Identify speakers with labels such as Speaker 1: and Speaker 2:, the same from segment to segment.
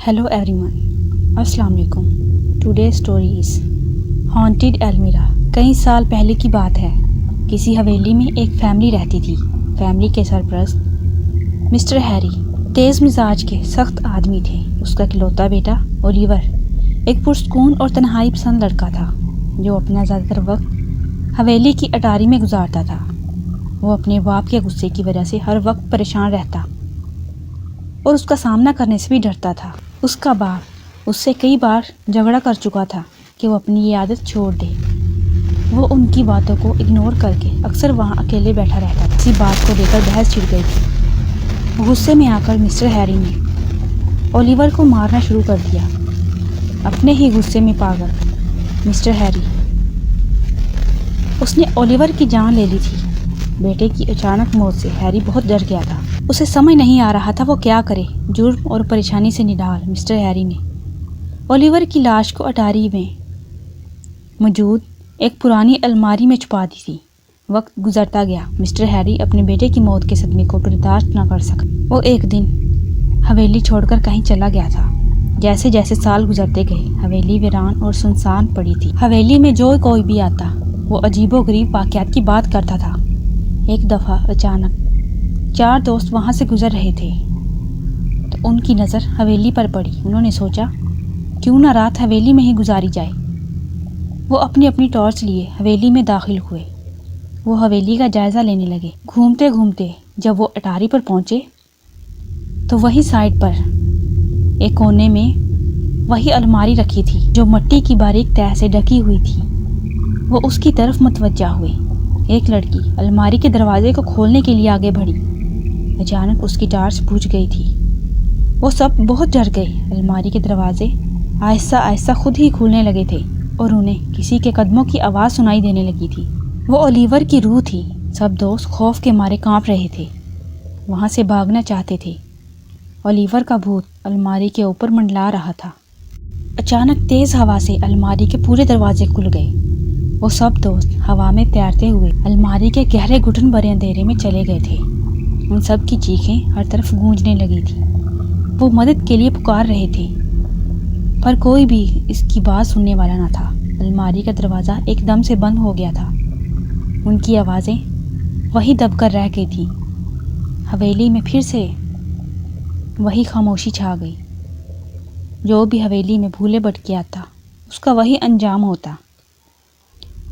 Speaker 1: Hello everyone, अस्सलाम वालेकुम। Today story is haunted अलमीरा। कई साल पहले की बात है। किसी हवेली में एक फैमिली रहती थी। फैमिली के सरपरस्त मिस्टर हैरी तेज़ मिजाज के सख्त आदमी थे। उसका इकलौता बेटा ओलिवर एक पुरस्कून और तन्हाई पसंद लड़का था, जो अपना ज़्यादातर वक्त हवेली की अटारी में गुजारता था। वो अपने बाप के गुस्से की वजह से हर वक्त परेशान रहता और उसका सामना करने से भी डरता था। उसका बाप उससे कई बार झगड़ा कर चुका था कि वो अपनी ये आदत छोड़ दे। वो उनकी बातों को इग्नोर करके अक्सर वहाँ अकेले बैठा रहता था। इसी बात को लेकर बहस छिड़ गई थी। गुस्से में आकर मिस्टर हैरी ने ओलिवर को मारना शुरू कर दिया। अपने ही गुस्से में पागल मिस्टर हैरी उसने ओलिवर की जान ले ली थी। बेटे की अचानक मौत से हैरी बहुत डर गया था। उसे समझ नहीं आ रहा था वो क्या करे। जुर्म और परेशानी से निढाल मिस्टर हैरी ने ओलिवर की लाश को अटारी में मौजूद एक पुरानी अलमारी में छुपा दी थी। वक्त गुजरता गया। मिस्टर हैरी अपने बेटे की मौत के सदमे को बर्दाश्त न कर सका। वो एक दिन हवेली छोड़कर कहीं चला गया था। जैसे जैसे साल गुजरते गए, हवेली वीरान और सुनसान पड़ी थी। हवेली में जो कोई भी आता वो अजीबोगरीब वाक़यात की बात करता था। एक दफ़ा अचानक 4 दोस्त वहाँ से गुजर रहे थे तो उनकी नज़र हवेली पर पड़ी। उन्होंने सोचा क्यों ना रात हवेली में ही गुजारी जाए। वो अपनी अपनी टॉर्च लिए हवेली में दाखिल हुए। वो हवेली का जायज़ा लेने लगे। घूमते घूमते जब वो अटारी पर पहुँचे तो वही साइड पर एक कोने में वही अलमारी रखी थी जो मिट्टी की बारीक तह से ढकी हुई थी। वो उसकी तरफ मुतवज्जा हुए। एक लड़की अलमारी के दरवाजे को खोलने के लिए आगे बढ़ी। अचानक उसकी टार्च बुझ गई थी। वो सब बहुत डर गए। अलमारी के दरवाजे आहिस्ता आहिस्ता खुद ही खुलने लगे थे और उन्हें किसी के कदमों की आवाज़ सुनाई देने लगी थी। वो ओलिवर की रूह थी। सब दोस्त खौफ के मारे कांप रहे थे, वहाँ से भागना चाहते थे। ओलिवर का भूत अलमारी के ऊपर मंडला रहा था। अचानक तेज़ हवा से अलमारी के पूरे दरवाजे खुल गए। वो सब दोस्त हवा में तैरते हुए अलमारी के गहरे घुटन भरे अंधेरे में चले गए थे। उन सब की चीखें हर तरफ गूंजने लगी थी। वो मदद के लिए पुकार रहे थे पर कोई भी इसकी बात सुनने वाला न था। अलमारी का दरवाज़ा एकदम से बंद हो गया था। उनकी आवाज़ें वही दबकर रह गई थी। हवेली में फिर से वही खामोशी छा गई। जो भी हवेली में भूले भटके आता उसका वही अंजाम होता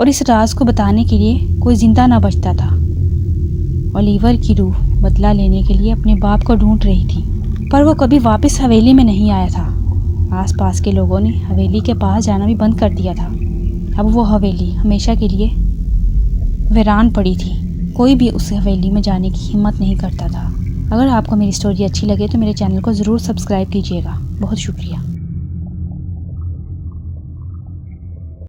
Speaker 1: और इस राज को बताने के लिए कोई जिंदा न बचता था। ओलिवर की रूह बदला लेने के लिए अपने बाप को ढूंढ रही थी पर वो कभी वापस हवेली में नहीं आया था। आसपास के लोगों ने हवेली के पास जाना भी बंद कर दिया था। अब वो हवेली हमेशा के लिए वीरान पड़ी थी। कोई भी उस हवेली में जाने की हिम्मत नहीं करता था। अगर आपको मेरी स्टोरी अच्छी लगे तो मेरे चैनल को ज़रूर सब्सक्राइब कीजिएगा। बहुत शुक्रिया।